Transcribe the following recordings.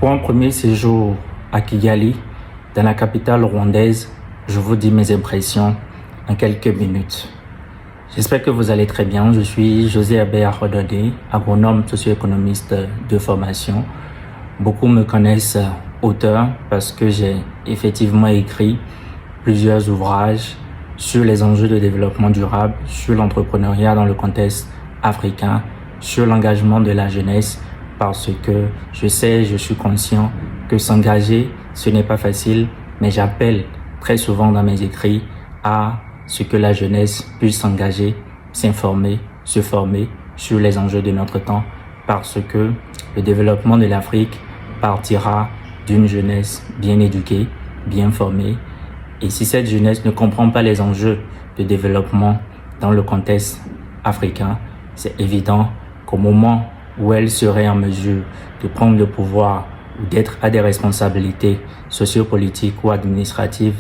Pour un premier séjour à Kigali, dans la capitale rwandaise, je vous dis mes impressions en quelques minutes. J'espère que vous allez très bien. Je suis José Abe Arodode, agronome socio-économiste de formation. Beaucoup me connaissent auteur parce que j'ai effectivement écrit plusieurs ouvrages sur les enjeux de développement durable, sur l'entrepreneuriat dans le contexte africain, sur l'engagement de la jeunesse, parce que je suis conscient que s'engager, ce n'est pas facile, mais j'appelle très souvent dans mes écrits à ce que la jeunesse puisse s'engager, s'informer, se former sur les enjeux de notre temps, parce que le développement de l'Afrique partira d'une jeunesse bien éduquée, bien formée. Et si cette jeunesse ne comprend pas les enjeux de développement dans le contexte africain, c'est évident qu'au moment où elle serait en mesure de prendre le pouvoir ou d'être à des responsabilités sociopolitiques ou administratives,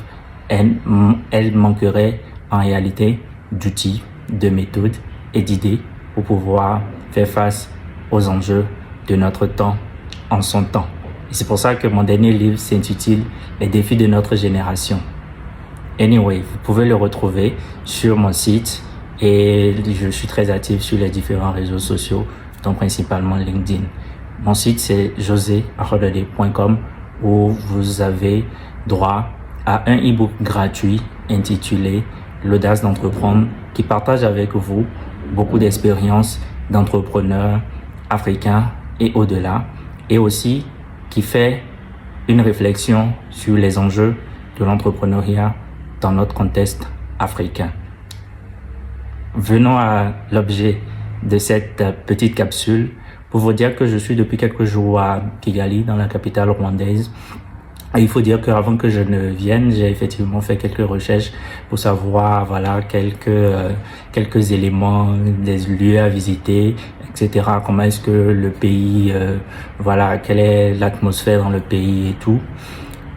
elle manquerait en réalité d'outils, de méthodes et d'idées pour pouvoir faire face aux enjeux de notre temps en son temps. Et c'est pour ça que mon dernier livre s'intitule « Les défis de notre génération ». Anyway, vous pouvez le retrouver sur mon site et je suis très actif sur les différents réseaux sociaux, dont principalement LinkedIn. Mon site c'est josearodode.com où vous avez droit à un e-book gratuit intitulé L'audace d'entreprendre qui partage avec vous beaucoup d'expériences d'entrepreneurs africains et au-delà, et aussi qui fait une réflexion sur les enjeux de l'entrepreneuriat dans notre contexte africain. Venons à l'objet de cette petite capsule pour vous dire que je suis depuis quelques jours à Kigali, dans la capitale rwandaise. Et il faut dire qu'avant que je ne vienne, j'ai effectivement fait quelques recherches pour savoir, quelques éléments, des lieux à visiter, etc. Comment est-ce que le pays, quelle est l'atmosphère dans le pays et tout.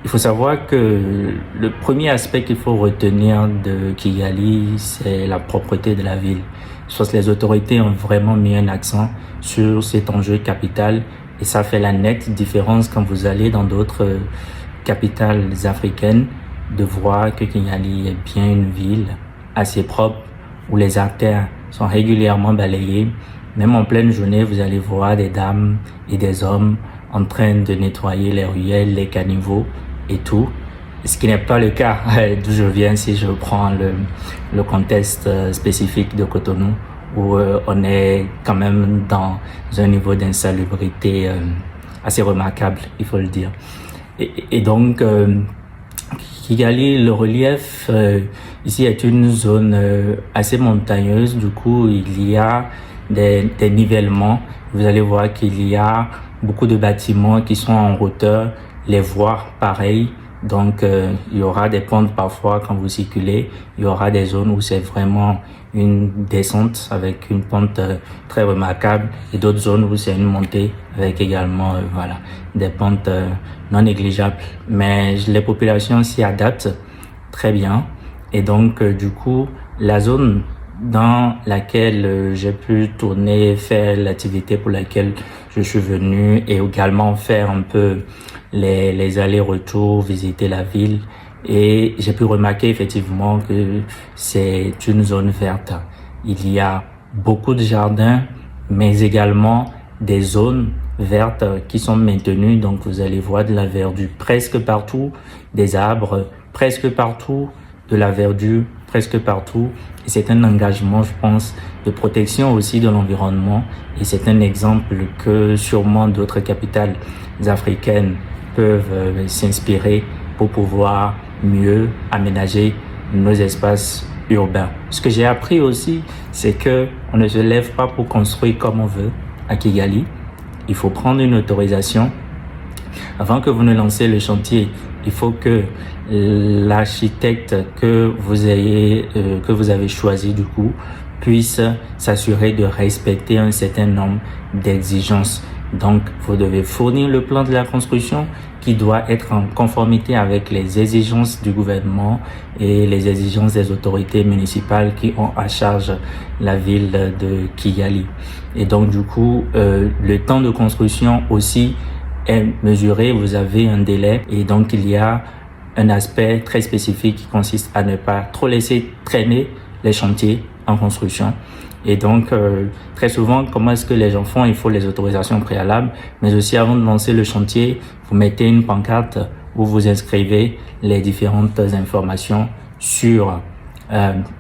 Il faut savoir que le premier aspect qu'il faut retenir de Kigali, c'est la propreté de la ville. Je pense que les autorités ont vraiment mis un accent sur cet enjeu capital et ça fait la nette différence quand vous allez dans d'autres capitales africaines de voir que Kigali est bien une ville assez propre où les artères sont régulièrement balayées. Même en pleine journée, vous allez voir des dames et des hommes en train de nettoyer les ruelles, les caniveaux et tout. Ce qui n'est pas le cas d'où je viens si je prends le contexte spécifique de Cotonou où on est quand même dans un niveau d'insalubrité assez remarquable, il faut le dire. Et donc, Kigali, le relief ici est une zone assez montagneuse. Du coup, il y a des nivellements. Vous allez voir qu'il y a beaucoup de bâtiments qui sont en hauteur, les voies pareilles. Donc, il y aura des pentes parfois quand vous circulez. Il y aura des zones où c'est vraiment une descente avec une pente très remarquable et d'autres zones où c'est une montée avec également des pentes non négligeables. Mais les populations s'y adaptent très bien et donc du coup la zone dans laquelle j'ai pu tourner, faire l'activité pour laquelle je suis venu et également faire un peu les allers-retours, visiter la ville. Et j'ai pu remarquer effectivement que c'est une zone verte. Il y a beaucoup de jardins, mais également des zones vertes qui sont maintenues. Donc vous allez voir de la verdure presque partout, des arbres presque partout, de la verdure presque partout. Et c'est un engagement, je pense, de protection aussi de l'environnement. Et c'est un exemple que sûrement d'autres capitales africaines peuvent s'inspirer pour pouvoir mieux aménager nos espaces urbains. Ce que j'ai appris aussi, c'est que on ne se lève pas pour construire comme on veut à Kigali. Il faut prendre une autorisation. Avant que vous ne lancez le chantier, il faut que l'architecte que vous avez choisi du coup puisse s'assurer de respecter un certain nombre d'exigences. Donc, vous devez fournir le plan de la construction qui doit être en conformité avec les exigences du gouvernement et les exigences des autorités municipales qui ont à charge la ville de Kigali. Et donc, du coup, le temps de construction aussi est mesuré, vous avez un délai et donc il y a un aspect très spécifique qui consiste à ne pas trop laisser traîner les chantiers en construction. Et donc, très souvent, comment est-ce que les gens font? Il faut les autorisations préalables, mais aussi avant de lancer le chantier, vous mettez une pancarte où vous inscrivez les différentes informations sur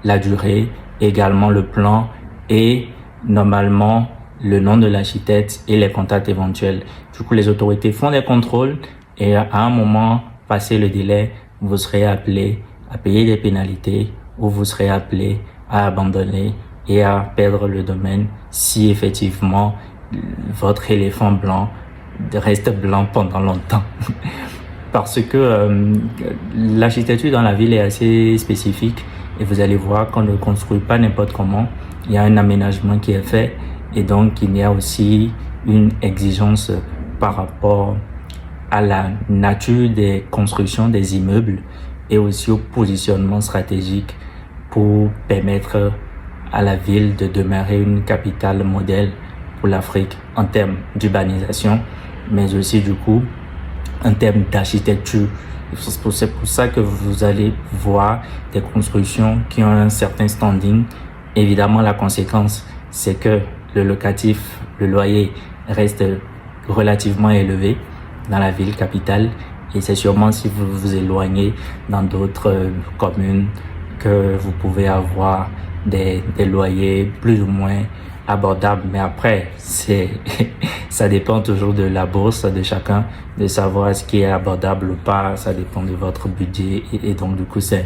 la durée, également le plan et normalement le nom de l'architecte et les contacts éventuels. Du coup, les autorités font des contrôles et à un moment, passé le délai, vous serez appelé à payer des pénalités ou vous serez appelé à abandonner et à perdre le domaine si effectivement votre éléphant blanc reste blanc pendant longtemps. Parce que l'architecture dans la ville est assez spécifique et vous allez voir qu'on ne construit pas n'importe comment. Il y a un aménagement qui est fait et donc il y a aussi une exigence par rapport à la nature des constructions des immeubles et aussi au positionnement stratégique pour permettre à la ville de demeurer une capitale modèle pour l'Afrique en termes d'urbanisation, mais aussi du coup en termes d'architecture. C'est pour ça que vous allez voir des constructions qui ont un certain standing. Évidemment, la conséquence, c'est que le locatif, le loyer reste relativement élevé dans la ville capitale et c'est sûrement si vous vous éloignez dans d'autres communes que vous pouvez avoir des loyers plus ou moins abordables. Mais après, ça dépend toujours de la bourse de chacun, de savoir ce qui est abordable ou pas. Ça dépend de votre budget et donc du coup, c'est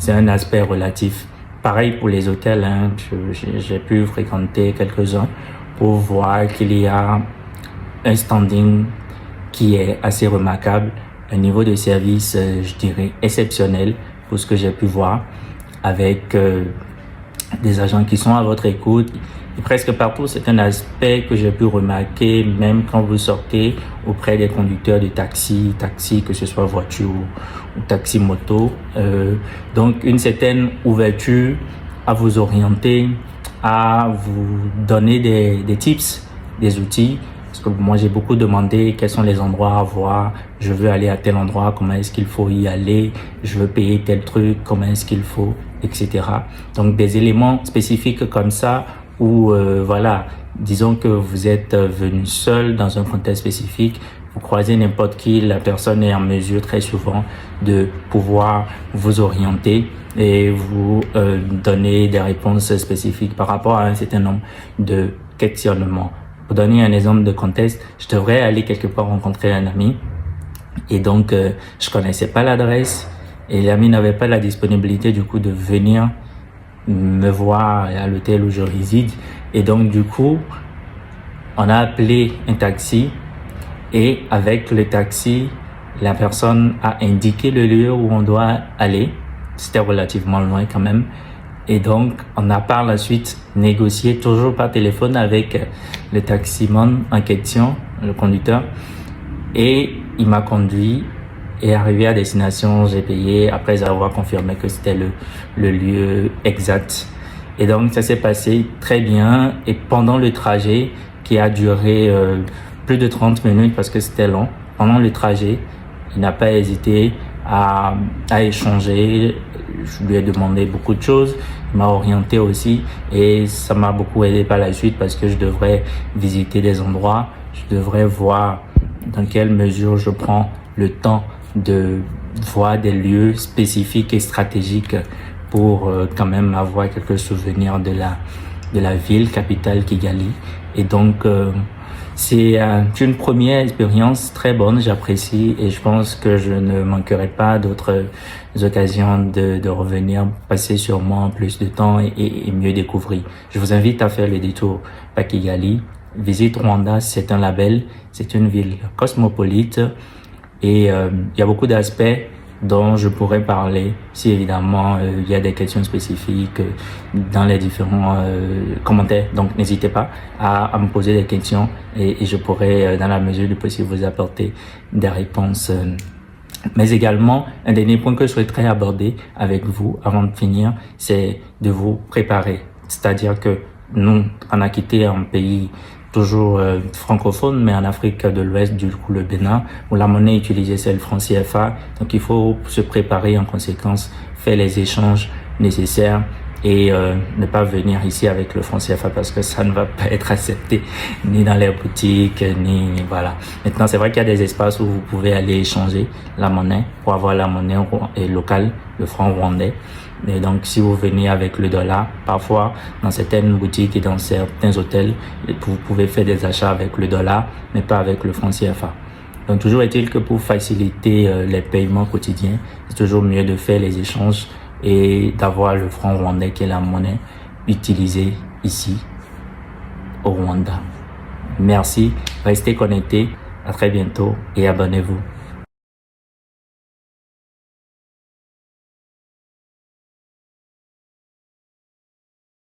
un aspect relatif. Pareil pour les hôtels, hein. J'ai pu fréquenter quelques-uns pour voir qu'il y a un standing qui est assez remarquable, un niveau de service, je dirais, exceptionnel pour ce que j'ai pu voir, avec des agents qui sont à votre écoute. Et presque partout, c'est un aspect que j'ai pu remarquer, même quand vous sortez auprès des conducteurs de taxi, que ce soit voiture ou taxi moto. Donc, une certaine ouverture à vous orienter, à vous donner des tips, des outils. Parce que moi, j'ai beaucoup demandé quels sont les endroits à voir. Je veux aller à tel endroit, comment est-ce qu'il faut y aller? Je veux payer tel truc, comment est-ce qu'il faut, etc. Donc, des éléments spécifiques comme ça où, voilà, disons que vous êtes venu seul dans un contexte spécifique, vous croisez n'importe qui, la personne est en mesure très souvent de pouvoir vous orienter et vous donner des réponses spécifiques par rapport à un certain nombre de questionnements. Pour donner un exemple de contexte, je devrais aller quelque part rencontrer un ami et donc je connaissais pas l'adresse et l'ami n'avait pas la disponibilité du coup de venir me voir à l'hôtel où je réside et donc du coup on a appelé un taxi et avec le taxi la personne a indiqué le lieu où on doit aller. C'était relativement loin quand même. Et donc, on a par la suite négocié toujours par téléphone avec le taximan en question, le conducteur. Et il m'a conduit et arrivé à destination, j'ai payé après avoir confirmé que c'était le lieu exact. Et donc, ça s'est passé très bien. Et pendant le trajet, qui a duré plus de 30 minutes parce que c'était long, pendant le trajet, il n'a pas hésité à échanger. Je lui ai demandé beaucoup de choses, il m'a orienté aussi et ça m'a beaucoup aidé par la suite parce que je devrais visiter des endroits, je devrais voir dans quelle mesure je prends le temps de voir des lieux spécifiques et stratégiques pour quand même avoir quelques souvenirs de la ville capitale Kigali. Et donc c'est une première expérience très bonne, j'apprécie et je pense que je ne manquerai pas d'autres occasions de revenir passer sûrement plus de temps et mieux découvrir. Je vous invite à faire le détour à Kigali. Visite Rwanda, c'est un label, c'est une ville cosmopolite et il y a beaucoup d'aspects dont je pourrais parler si évidemment il y a des questions spécifiques dans les différents commentaires. Donc n'hésitez pas à me poser des questions et je pourrais dans la mesure du possible vous apporter des réponses. Mais également, un dernier point que je souhaiterais aborder avec vous avant de finir, c'est de vous préparer. C'est-à-dire que nous, on a quitté un pays toujours francophone, mais en Afrique de l'Ouest, du coup le Bénin, où la monnaie utilisée c'est le franc CFA. Donc il faut se préparer en conséquence, faire les échanges nécessaires et ne pas venir ici avec le franc CFA parce que ça ne va pas être accepté ni dans les boutiques, ni voilà. Maintenant, c'est vrai qu'il y a des espaces où vous pouvez aller échanger la monnaie pour avoir la monnaie locale, le franc rwandais. Et donc, si vous venez avec le dollar, parfois, dans certaines boutiques et dans certains hôtels, vous pouvez faire des achats avec le dollar, mais pas avec le franc CFA. Donc, toujours est-il que pour faciliter les paiements quotidiens, c'est toujours mieux de faire les échanges et d'avoir le franc rwandais qui est la monnaie utilisée ici au Rwanda. Merci, restez connectés, à très bientôt et abonnez-vous.